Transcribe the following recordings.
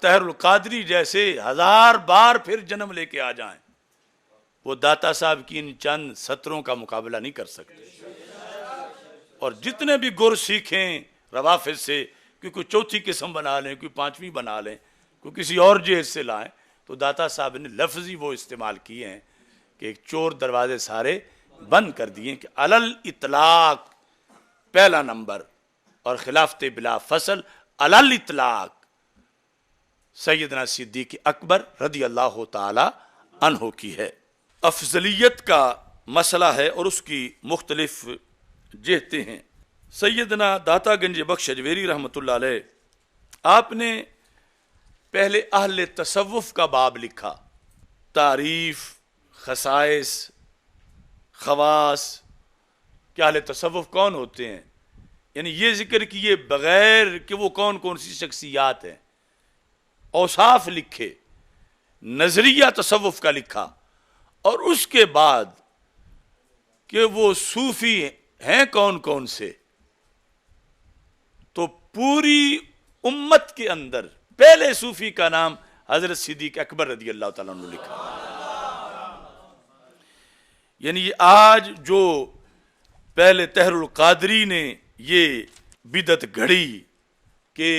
طاہر القادری جیسے 1000 بار پھر جنم لے کے آ جائیں، وہ داتا صاحب کی ان چند سطروں کا مقابلہ نہیں کر سکتے۔ اور جتنے بھی گر سیکھیں روافظ سے، کہ کوئی چوتھی قسم بنا لیں، کوئی پانچویں بنا لیں، کوئی کسی اور جہیز سے لائیں، تو داتا صاحب نے لفظی وہ استعمال کیے ہیں کہ ایک چور دروازے سارے بند کر دیے کہ علل اطلاق پہلا نمبر، اور خلافت بلا فصل علل اطلاق سیدنا صدیق اکبر رضی اللہ تعالی عنہ کی ہے۔ افضلیت کا مسئلہ ہے اور اس کی مختلف جہتیں ہیں۔ سیدنا داتا گنج بخش اجویری رحمۃ اللہ علیہ، آپ نے پہلے اہل تصوف کا باب لکھا، تعریف، خصائص، خواص، کہ اہل تصوف کون ہوتے ہیں، یعنی یہ ذکر کیے بغیر کہ وہ کون کون سی شخصیات ہیں، اوصاف لکھے، نظریہ تصوف کا لکھا، اور اس کے بعد کہ وہ صوفی ہیں کون کون سے، تو پوری امت کے اندر پہلے صوفی کا نام حضرت صدیق اکبر رضی اللہ تعالیٰ عنہ لکھا۔ یعنی آج جو پہلے طاہر القادری نے یہ بدعت گھڑی کہ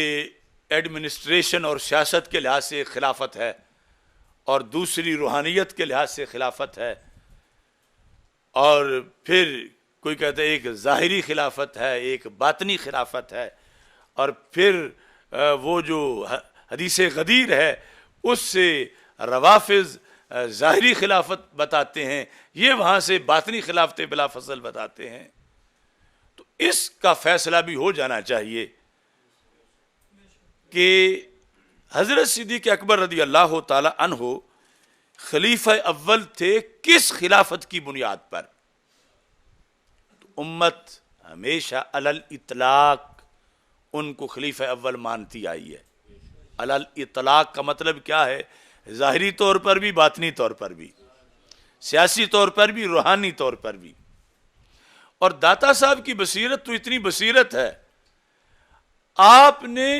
ایڈمنسٹریشن اور سیاست کے لحاظ سے خلافت ہے اور دوسری روحانیت کے لحاظ سے خلافت ہے، اور پھر کوئی کہتا ہے ایک ظاہری خلافت ہے، ایک باطنی خلافت ہے، اور پھر وہ جو حدیث غدیر ہے اس سے روافظ ظاہری خلافت بتاتے ہیں، یہ وہاں سے باطنی خلافت بلا فصل بتاتے ہیں، تو اس کا فیصلہ بھی ہو جانا چاہیے کہ حضرت صدیق اکبر رضی اللہ تعالی عنہ خلیفہ اول تھے کس خلافت کی بنیاد پر۔ تو امت ہمیشہ علل اطلاق ان کو خلیفہ اول مانتی آئی ہے۔ علل اطلاق کا مطلب کیا ہے؟ ظاہری طور پر بھی، باطنی طور پر بھی، سیاسی طور پر بھی، روحانی طور پر بھی۔ اور داتا صاحب کی بصیرت تو اتنی بصیرت ہے، آپ نے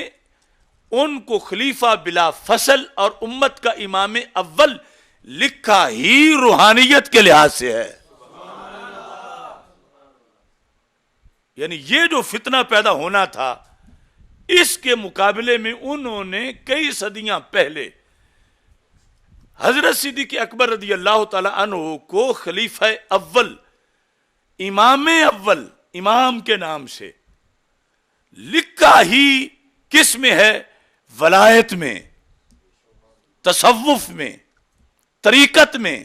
ان کو خلیفہ بلا فصل اور امت کا امام اول لکھا ہی روحانیت کے لحاظ سے ہے۔ یعنی یہ جو فتنہ پیدا ہونا تھا، اس کے مقابلے میں انہوں نے کئی صدیاں پہلے حضرت صدیق اکبر رضی اللہ تعالی عنہ کو خلیفہ اول، امام اول، امام کے نام سے لکھا ہی کس میں ہے؟ ولایت میں، تصوف میں، طریقت میں۔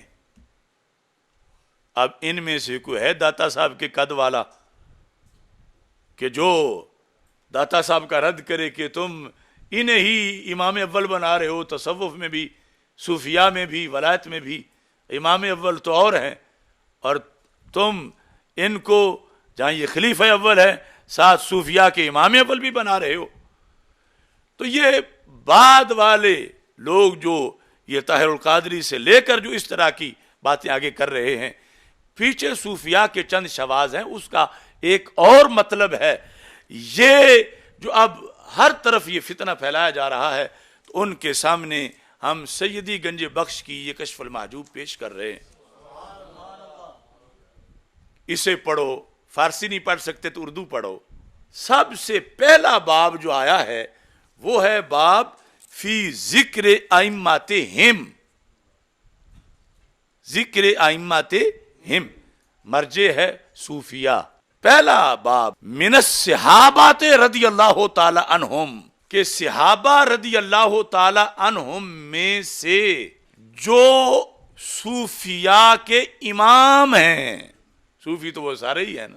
اب ان میں سے کوئی ہے داتا صاحب کے قد والا کہ جو داتا صاحب کا رد کرے کہ تم انہیں ہی امام اول بنا رہے ہو، تصوف میں بھی، صوفیاء میں بھی، ولایت میں بھی امام اول تو اور ہیں، اور تم ان کو جہاں یہ خلیفہ اول ہے ساتھ صوفیاء کے امام اول بھی بنا رہے ہو۔ تو یہ بعد والے لوگ جو یہ طاہر القادری سے لے کر جو اس طرح کی باتیں آگے کر رہے ہیں، پیچھے صوفیاء کے چند شواذ ہیں، اس کا ایک اور مطلب ہے۔ یہ جو اب ہر طرف یہ فتنہ پھیلایا جا رہا ہے، تو ان کے سامنے ہم سیدی گنج بخش کی یہ کشف المحجوب پیش کر رہے ہیں۔ اسے پڑھو، فارسی نہیں پڑھ سکتے تو اردو پڑھو۔ سب سے پہلا باب جو آیا ہے وہ ہے باب فی ذکر ائمات ہم، ذکر ائمات ہم، مرجع ہے صوفیاء۔ پہلا باب من الصحابات رضی اللہ تعالی عنہم، کہ صحابہ رضی اللہ تعالی عنہم میں سے جو صوفیاء کے امام ہیں، صوفی تو وہ سارے ہی ہیں نا،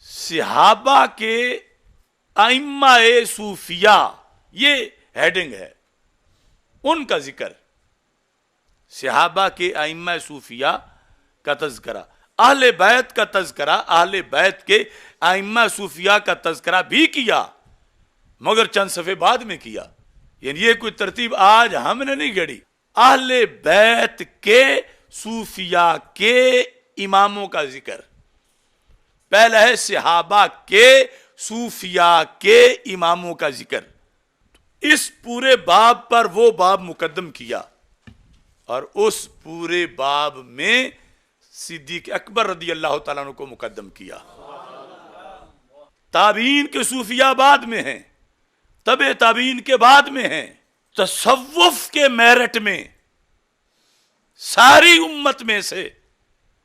صحابہ کے ائمہ صوفیاء، یہ ہیڈنگ ہے ان کا ذکر، صحابہ کے ائمہ صوفیاء کا تذکرہ، اہل بیت کا تذکرہ، اہل بیت کے ائمہ صوفیاء کا تذکرہ بھی کیا، مگر چند صفحے بعد میں کیا۔ یعنی یہ کوئی ترتیب آج ہم نے نہیں گھڑی، اہل بیت کے صوفیاء کے اماموں کا ذکر پہلا ہے، صحابہ کے صوفیاء کے اماموں کا ذکر۔ اس پورے باب پر وہ باب مقدم کیا اور اس پورے باب میں صدیق اکبر رضی اللہ تعالیٰ عنہ کو مقدم کیا. تابعین کے صوفیاء بعد میں ہیں، تبع تابعین کے بعد میں ہیں. تصوف کے میرٹ میں ساری امت میں سے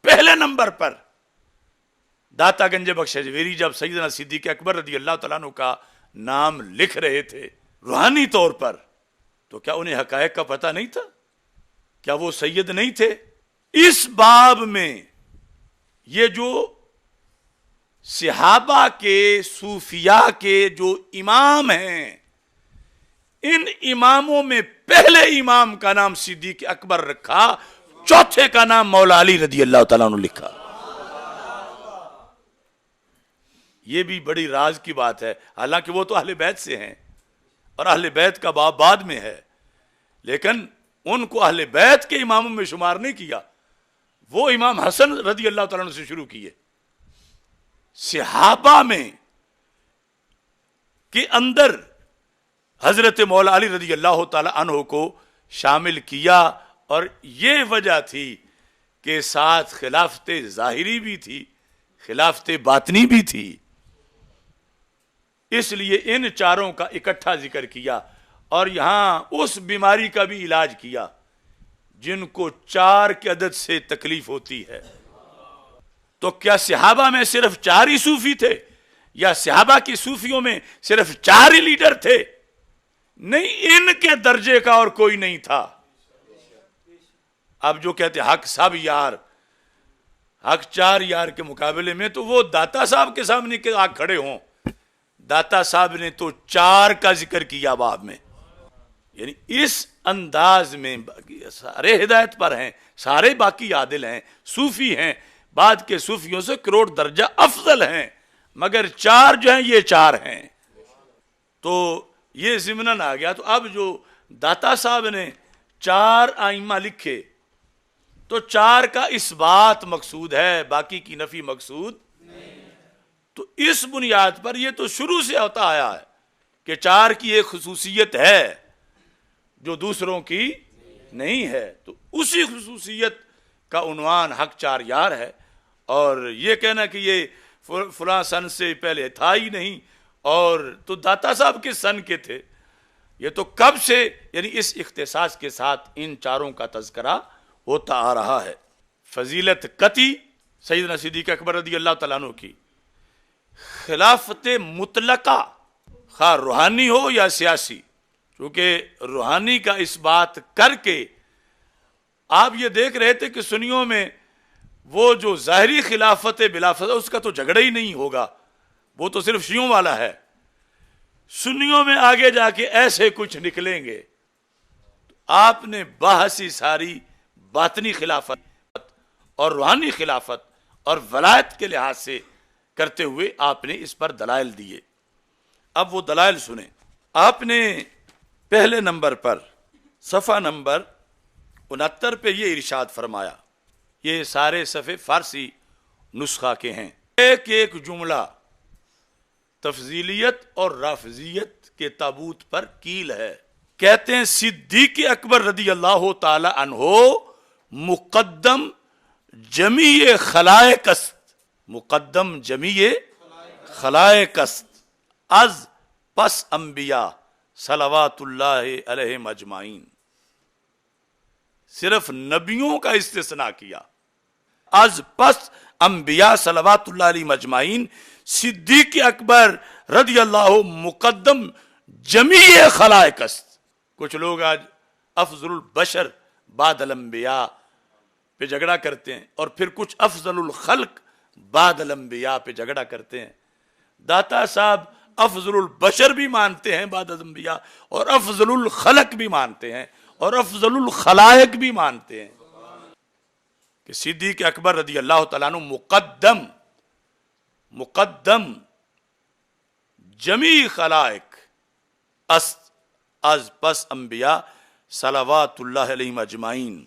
پہلے نمبر پر داتا گنج بخش اجمیری جب سیدنا صدیق اکبر رضی اللہ تعالیٰ عنہ کا نام لکھ رہے تھے روحانی طور پر، تو کیا انہیں حقائق کا پتہ نہیں تھا؟ کیا وہ سید نہیں تھے؟ اس باب میں یہ جو صحابہ کے صوفیاء کے جو امام ہیں، ان اماموں میں پہلے امام کا نام صدیق اکبر رکھا، چوتھے کا نام مولا علی رضی اللہ تعالیٰ عنہ لکھا. یہ بھی بڑی راز کی بات ہے، حالانکہ وہ تو اہل بیت سے ہیں اور اہل بیت کا باب بعد میں ہے، لیکن ان کو اہل بیت کے اماموں میں شمار نہیں کیا. وہ امام حسن رضی اللہ تعالیٰ عنہ سے شروع کیے. صحابہ میں کے اندر حضرت مولا علی رضی اللہ تعالیٰ عنہ کو شامل کیا، اور یہ وجہ تھی کہ ساتھ خلافت ظاہری بھی تھی، خلافت باطنی بھی تھی. اس لیے ان چاروں کا اکٹھا ذکر کیا، اور یہاں اس بیماری کا بھی علاج کیا جن کو 4 کے عدد سے تکلیف ہوتی ہے. تو کیا صحابہ میں صرف 4 ہی صوفی تھے، یا صحابہ کی صوفیوں میں صرف 4 ہی لیڈر تھے؟ نہیں، ان کے درجے کا اور کوئی نہیں تھا. اب جو کہتے حق سب یار، حق 4 یار کے مقابلے میں تو وہ داتا صاحب کے سامنے کے آگ کھڑے ہوں. داتا صاحب نے تو 4 کا ذکر کیا باب میں. یعنی اس انداز میں سارے ہدایت پر ہیں، سارے باقی عادل ہیں، صوفی ہیں، بعد کے صوفیوں سے کروڑ درجہ افضل ہیں، مگر 4 جو ہیں یہ 4 ہیں. تو یہ ضمناً آ گیا. تو اب جو داتا صاحب نے 4 ائمہ لکھے تو 4 کا اس بات مقصود ہے، باقی کی نفی مقصود نہیں. تو اس بنیاد پر یہ تو شروع سے ہوتا آیا ہے کہ 4 کی ایک خصوصیت ہے جو دوسروں کی نہیں ہے. تو اسی خصوصیت کا عنوان حق 4 یار ہے. اور یہ کہنا کہ یہ فلاں سن سے پہلے تھا ہی نہیں، اور تو داتا صاحب کے سن کے تھے، یہ تو کب سے، یعنی اس اختصاص کے ساتھ ان 4 کا تذکرہ ہوتا آ رہا ہے. فضیلت قطعی سیدنا صدیق اکبر رضی اللہ تعالیٰ عنہ کی، خلافت مطلقہ خواہ روحانی ہو یا سیاسی، چونکہ روحانی کا اس بات کر کے آپ یہ دیکھ رہے تھے کہ سنیوں میں وہ جو ظاہری خلافت بلافظ اس کا تو جھگڑا ہی نہیں ہوگا، وہ تو صرف شیعوں والا ہے. سنیوں میں آگے جا کے ایسے کچھ نکلیں گے. آپ نے بحثی ساری باطنی خلافت اور روحانی خلافت اور ولایت کے لحاظ سے کرتے ہوئے آپ نے اس پر دلائل دیے. اب وہ دلائل سنیں. آپ نے پہلے نمبر پر صفحہ نمبر 69 پہ یہ ارشاد فرمایا، یہ سارے صفحے فارسی نسخہ کے ہیں. ایک ایک جملہ تفضیلیت اور رافضیت کے تابوت پر کیل ہے. کہتے ہیں صدیق اکبر رضی اللہ تعالی عنہ مقدم جمیع خلائق است، مقدم جمیع خلائق است، از پس انبیاء صلوات اللہ علیہم اجمعین. صرف نبیوں کا استثناء کیا. از پس انبیاء صلوات اللہ علیہم اجمعین، صدیق اکبر رضی اللہ مقدم جمیع خلائق است. کچھ لوگ آج افضل البشر بعد الانبیاء پہ جھگڑا کرتے ہیں، اور پھر کچھ افضل الخلق بعد الانبیاء پہ جھگڑا کرتے ہیں. داتا صاحب افضل البشر بھی مانتے ہیں بعد الانبیاء، اور افضل الخلق بھی مانتے ہیں، اور افضل الخلائق بھی مانتے ہیں کہ صدیق اکبر رضی اللہ تعالیٰ عنہ مقدم جمیع خلائق است، از پس انبیاء صلوات اللہ علیہم اجمعین.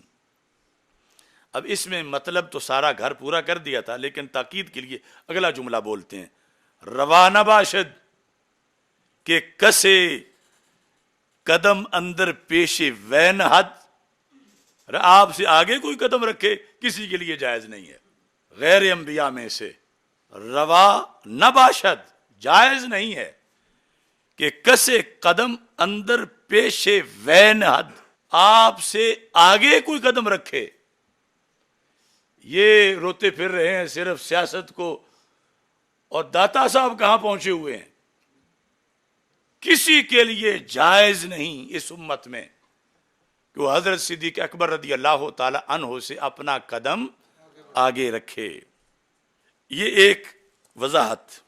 اب اس میں مطلب تو سارا گھر پورا کر دیا تھا، لیکن تاکید کے لیے اگلا جملہ بولتے ہیں. روانہ باشد کہ کسے قدم اندر پیش وین حد، آپ سے آگے کوئی قدم رکھے کسی کے لیے جائز نہیں ہے. غیر انبیاء میں سے روا نہ باشد، جائز نہیں ہے کہ کسے قدم اندر پیش وین حد، آپ سے آگے کوئی قدم رکھے. یہ روتے پھر رہے ہیں صرف سیاست کو، اور داتا صاحب کہاں پہنچے ہوئے ہیں. کسی کے لیے جائز نہیں اس امت میں کہ وہ حضرت صدیق اکبر رضی اللہ تعالی عنہ سے اپنا قدم آگے رکھے. یہ ایک وضاحت.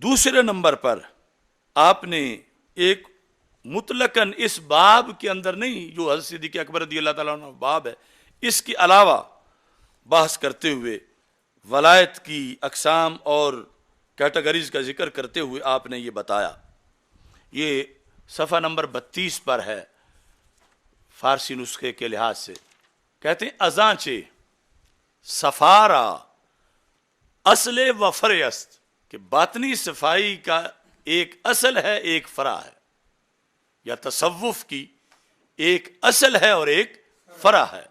دوسرے نمبر پر آپ نے ایک مطلقاً اس باب کے اندر نہیں، جو حضرت صدیق اکبر رضی اللہ تعالیٰ عنہ باب ہے، اس کے علاوہ بحث کرتے ہوئے ولایت کی اقسام اور کیٹیگریز کا ذکر کرتے ہوئے آپ نے یہ بتایا. یہ صفحہ نمبر 32 پر ہے فارسی نسخے کے لحاظ سے. کہتے ہیں ازانچہ سفارا اصل و فرع است، کہ باطنی صفائی کا ایک اصل ہے ایک فرع ہے، یا تصوف کی ایک اصل ہے اور ایک فرع ہے.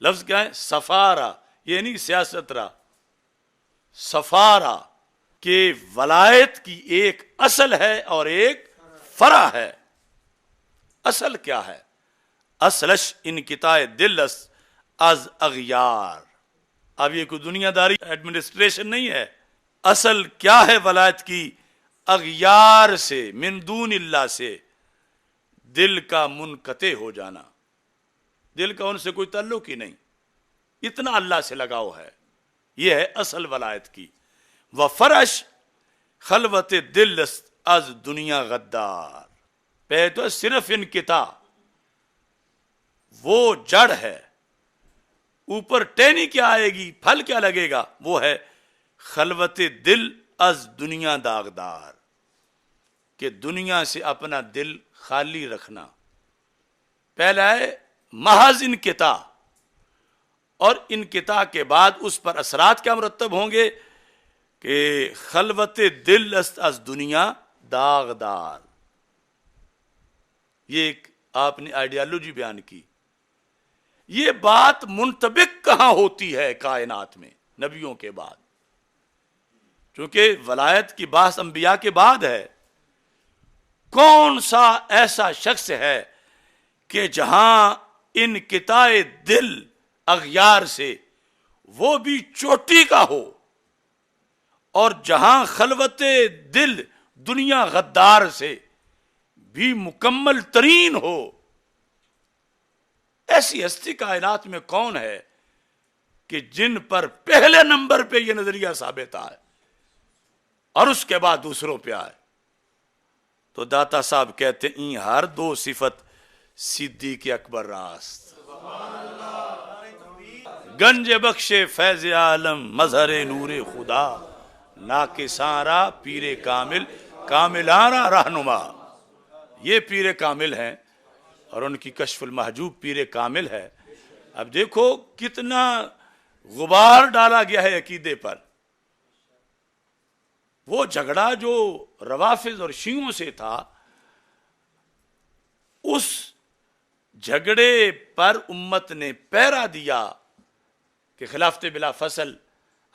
لفظ کیا ہے؟ سفارا، یہ نہیں سیاست را، سفارا کہ ولایت کی ایک اصل ہے اور ایک فرع ہے. اصل کیا ہے؟ اصلش انقطاع دل است از اغیار. اب یہ کوئی دنیا داری ایڈمنسٹریشن نہیں ہے. اصل کیا ہے ولایت کی؟ اغیار سے، من دون اللہ سے دل کا منقطع ہو جانا. دل کا ان سے کوئی تعلق ہی نہیں، اتنا اللہ سے لگاؤ ہے. یہ ہے اصل ولایت کی. وفرش خلوت دل است از دنیا غدار. پہ تو صرف انقطاع، وہ جڑ ہے، اوپر ٹہنی کیا آئے گی، پھل کیا لگے گا؟ وہ ہے خلوت دل از دنیا داغدار، کہ دنیا سے اپنا دل خالی رکھنا. پہلا ہے محض انقطاع، اور انقطاع کے بعد اس پر اثرات کیا مرتب ہوں گے کہ خلوت دل است از دنیا داغدار. یہ ایک آپ نے آئیڈیالوجی بیان کی. یہ بات منطبق کہاں ہوتی ہے کائنات میں نبیوں کے بعد؟ چونکہ ولایت کی بحث انبیاء کے بعد ہے. کون سا ایسا شخص ہے کہ جہاں انقطاع دل اغیار سے وہ بھی چوٹی کا ہو، اور جہاں خلوت دل دنیا غدار سے بھی مکمل ترین ہو؟ ایسی ہستی کائنات میں کون ہے کہ جن پر پہلے نمبر پہ یہ نظریہ ثابت آئے اور اس کے بعد دوسروں پہ آئے؟ تو داتا صاحب کہتے ہیں ہر دو صفت صدیق اکبر راست. گنج بخش فیض عالم مظہر نور خدا، ناکساں پیر کامل کاملانہ رہنما. یہ پیر کامل ہیں اور ان کی کشف المحجوب پیر کامل ہے. اب دیکھو کتنا غبار ڈالا گیا ہے عقیدے پر. وہ جھگڑا جو روافض اور شیعوں سے تھا، اس جھگڑے پر امت نے پیرا دیا کہ خلافت بلا فصل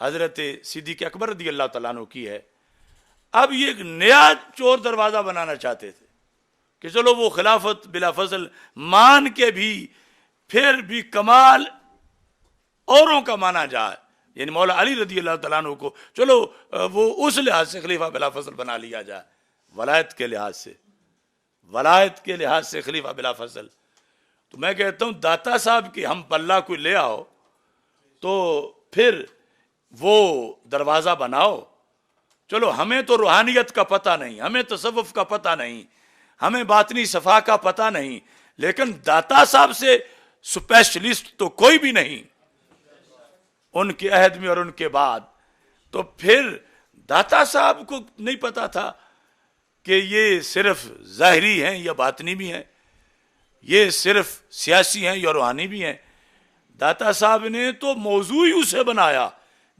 حضرت صدیق اکبر رضی اللہ تعالیٰ عنہ کی ہے. اب یہ ایک نیا چور دروازہ بنانا چاہتے تھے کہ چلو وہ خلافت بلا فصل مان کے بھی پھر بھی کمال اوروں کا مانا جائے، یعنی مولا علی رضی اللہ تعالیٰ عنہ کو چلو وہ اس لحاظ سے خلیفہ بلا فصل بنا لیا جائے، ولایت کے لحاظ سے، ولایت کے لحاظ سے خلیفہ بلا فصل. تو میں کہتا ہوں داتا صاحب کی ہم پلہ کوئی لے آؤ تو پھر وہ دروازہ بناؤ. چلو ہمیں تو روحانیت کا پتہ نہیں، ہمیں تصوف کا پتہ نہیں، ہمیں باطنی صفا کا پتہ نہیں، لیکن داتا صاحب سے سپیشلسٹ تو کوئی بھی نہیں ان کے عہد میں اور ان کے بعد. تو پھر داتا صاحب کو نہیں پتا تھا کہ یہ صرف ظاہری ہیں یا باطنی بھی ہیں، یہ صرف سیاسی ہیں یا روحانی بھی ہیں. داتا صاحب نے تو موضوع ہی اسے بنایا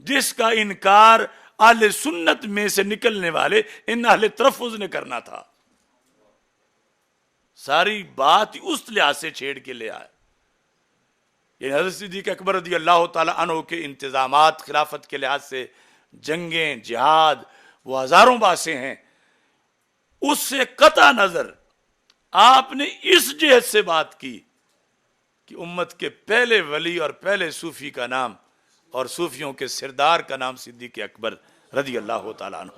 جس کا انکار اہل سنت میں سے نکلنے والے ان اہل ترفظ نے کرنا تھا. ساری بات اس لحاظ سے چھیڑ کے لے آئے. یعنی حضرت صدیق اکبر رضی اللہ تعالی عنہ کے انتظامات خلافت کے لحاظ سے، جنگیں، جہاد، وہ ہزاروں باتیں ہیں. اس سے قطع نظر آپ نے اس جہت سے بات کی کہ امت کے پہلے ولی اور پہلے صوفی کا نام اور صوفیوں کے سردار کا نام صدیق اکبر رضی اللہ تعالیٰ عنہ.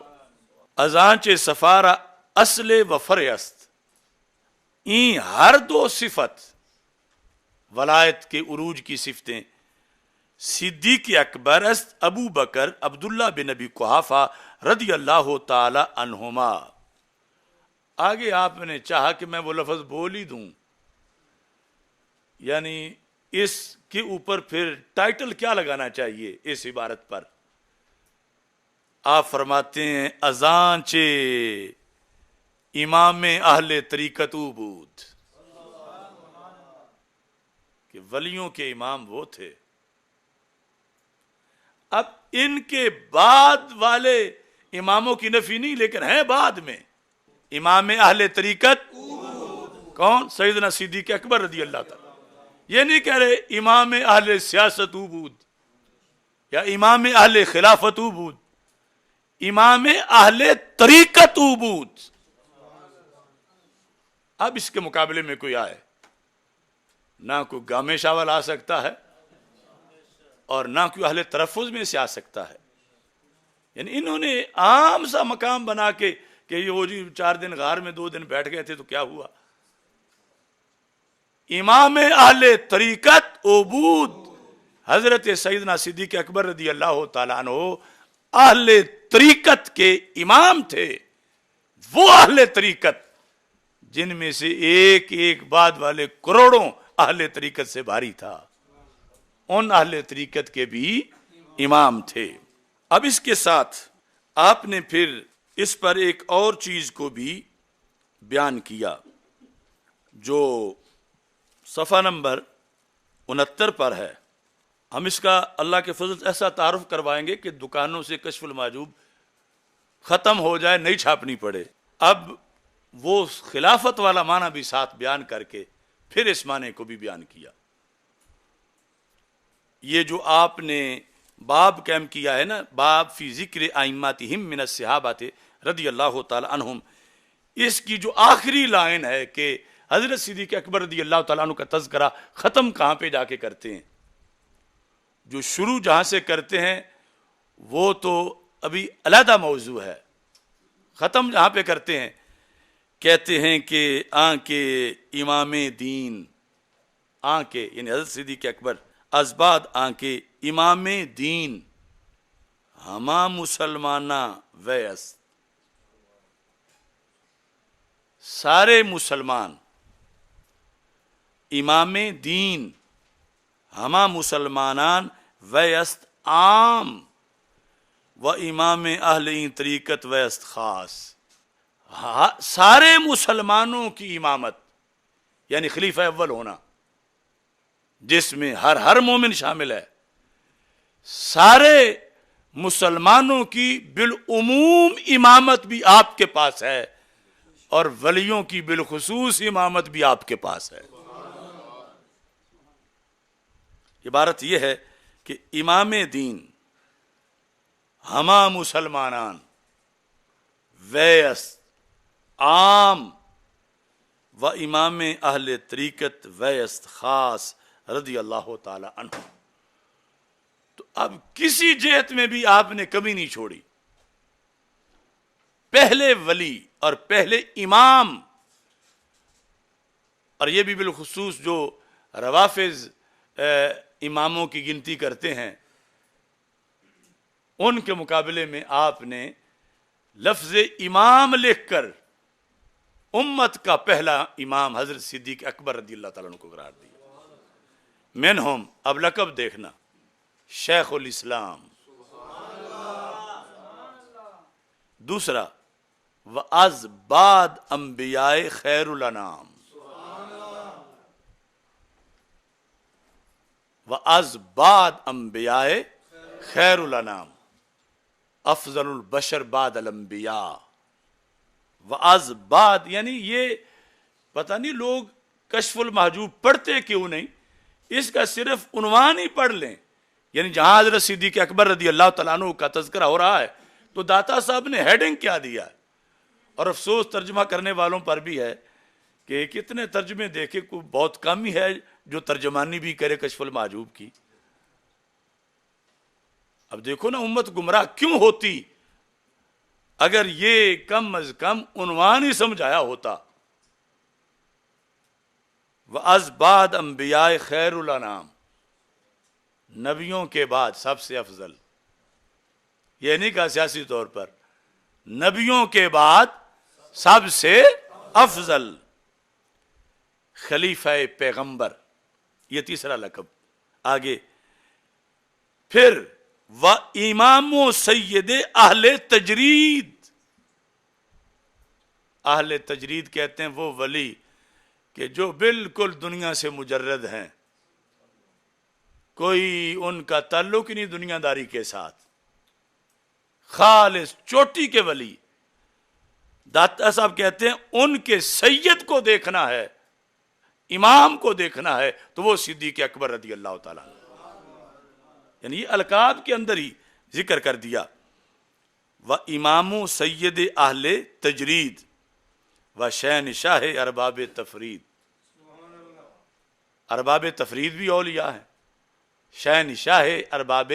ازانچ سفارہ اصل و فرع است، این ہر دو صفت ولایت کے عروج کی صفتیں صدیق اکبر است ابو بکر عبداللہ بن ابی قحافہ رضی اللہ تعالی عنہما. آگے آپ نے چاہا کہ میں وہ لفظ بول ہی دوں، یعنی اس کے اوپر پھر ٹائٹل کیا لگانا چاہیے اس عبارت پر. آپ فرماتے ہیں ازانچ امام اہل طریقت بود، کہ ولیوں کے امام وہ تھے. اب ان کے بعد والے اماموں کی نفی نہیں، لیکن ہیں بعد میں امام اہل طریقت کون؟ سیدنا صدیق اکبر رضی اللہ تعالیٰ. یہ نہیں کہہ رہے امام اہل سیاست بود یا امام اہل خلافت بود، امام اہل طریقت بود. اب اس کے مقابلے میں کوئی آئے، نہ کوئی گامے شاول آ سکتا ہے اور نہ کوئی اہل تلفظ میں سے آ سکتا ہے. یعنی انہوں نے عام سا مقام بنا کے کہ یہ وہ جی 4 دن غار میں 2 دن بیٹھ گئے تھے تو کیا ہوا. امام اہل طریقت عبود حضرت سیدنا صدیق اکبر رضی اللہ تعالیٰ عنہ اہل طریقت کے امام تھے. وہ اہل طریقت جن میں سے ایک ایک بعد والے کروڑوں اہل طریقت سے بھاری تھا، ان اہل طریقت کے بھی امام تھے. اب اس کے ساتھ آپ نے پھر اس پر ایک اور چیز کو بھی بیان کیا جو صفحہ نمبر 69 پر ہے. ہم اس کا اللہ کے فضل سے ایسا تعارف کروائیں گے کہ دکانوں سے کشف المحجوب ختم ہو جائے، نہیں چھاپنی پڑے. اب وہ خلافت والا معنی بھی ساتھ بیان کر کے پھر اس معنی کو بھی بیان کیا. یہ جو آپ نے باب قائم کیا ہے نا، باب فی ذکر ائمتہم من الصحابہ رضی اللہ تعالی عنہم، اس کی جو آخری لائن ہے کہ حضرت صدیق اکبر رضی اللہ تعالیٰ عنہ کا تذکرہ ختم کہاں پہ جا کے کرتے ہیں. جو شروع جہاں سے کرتے ہیں وہ تو ابھی علیحدہ موضوع ہے. ختم جہاں پہ کرتے ہیں کہتے ہیں کہ کے امام دین، کے یعنی حضرت صدیق اکبر از بعد کے امام دین ہما مسلمانہ ویس، سارے مسلمان امام دین ہما مسلمانان ویست عام و امام اہل طریقت ویست خاص. سارے مسلمانوں کی امامت یعنی خلیفہ اول ہونا، جس میں ہر مومن شامل ہے. سارے مسلمانوں کی بالعموم امامت بھی آپ کے پاس ہے اور ولیوں کی بالخصوص امامت بھی آپ کے پاس ہے. عبارت یہ ہے کہ امام دین ہما مسلمانان ویس عام و امام اہل طریقت ویست خاص رضی اللہ تعالی عنہ. تو اب کسی جہت میں بھی آپ نے کمی نہیں چھوڑی. پہلے ولی اور پہلے امام، اور یہ بھی بالخصوص جو روافض اماموں کی گنتی کرتے ہیں ان کے مقابلے میں آپ نے لفظ امام لکھ کر امت کا پہلا امام حضرت صدیق اکبر رضی اللہ تعالیٰ عنہ کو قرار دیا. منہم، اب لقب دیکھنا، شیخ الاسلام. دوسرا وَأَز بعد انبیاء خیر الانام، وَأَز بعد انبیاء خیر الانام، افضل البشر بعد الانبیاء. وَأَز بعد یعنی یہ پتہ نہیں لوگ کشف المحجوب پڑھتے کیوں نہیں، اس کا صرف عنوان ہی پڑھ لیں، یعنی جہاں حضرت صدیق اکبر رضی اللہ تعالیٰ عنہ کا تذکرہ ہو رہا ہے تو داتا صاحب نے ہیڈنگ کیا دیا ہے۔ اور افسوس ترجمہ کرنے والوں پر بھی ہے کہ کتنے ترجمے دیکھے، کوئی بہت کم ہی ہے جو ترجمانی بھی کرے کشف المحجوب کی۔ اب دیکھو نا امت گمراہ کیوں ہوتی، اگر یہ کم از کم عنوان ہی سمجھایا ہوتا۔ وَأَز بَعْدَ انبیاء خیر الانام، نبیوں کے بعد سب سے افضل، یہ نہیں کہا سیاسی طور پر، نبیوں کے بعد سب سے افضل، خلیفہ پیغمبر، یہ تیسرا لقب۔ آگے پھر وَإِمَامُ سید اہل تجرید، اہل تجرید کہتے ہیں وہ ولی کہ جو بالکل دنیا سے مجرد ہیں، کوئی ان کا تعلق ہی نہیں دنیا داری کے ساتھ، خالص چوٹی کے ولی۔ داتا صاحب کہتے ہیں ان کے سید کو دیکھنا ہے، امام کو دیکھنا ہے تو وہ صدیق اکبر رضی اللہ تعالیٰ، یعنی یہ القاب کے اندر ہی ذکر کر دیا۔ وَإِمَامُ سید اہل تجرید وَشَہنشاہ ارباب تفرید، ارباب تفرید بھی اولیاء ہیں، شہنشاہ ارباب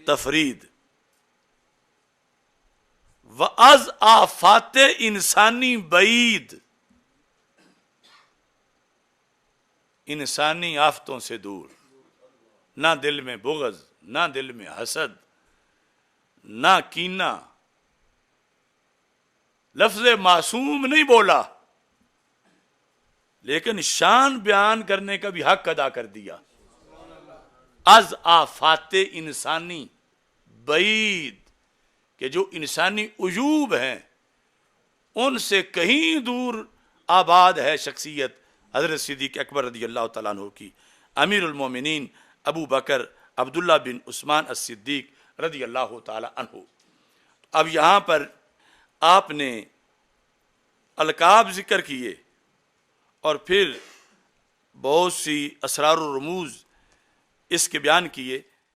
تفرید۔ وَأَز آفات انسانی بعید، انسانی آفتوں سے دور، نہ دل میں بغض، نہ دل میں حسد، نہ کینہ، لفظ معصوم نہیں بولا لیکن شان بیان کرنے کا بھی حق ادا کر دیا۔ از آفات انسانی بعید، کہ جو انسانی عیوب ہیں ان سے کہیں دور آباد ہے شخصیت حضرت صدیق اکبر رضی اللہ تعالیٰ عنہ کی، امیر المومنین ابو بکر عبداللہ بن عثمان الصدیق رضی اللہ تعالیٰ عنہ۔ اب یہاں پر آپ نے القاب ذکر کیے اور پھر بہت سی اسرار و رموز اس کے بیان کیے۔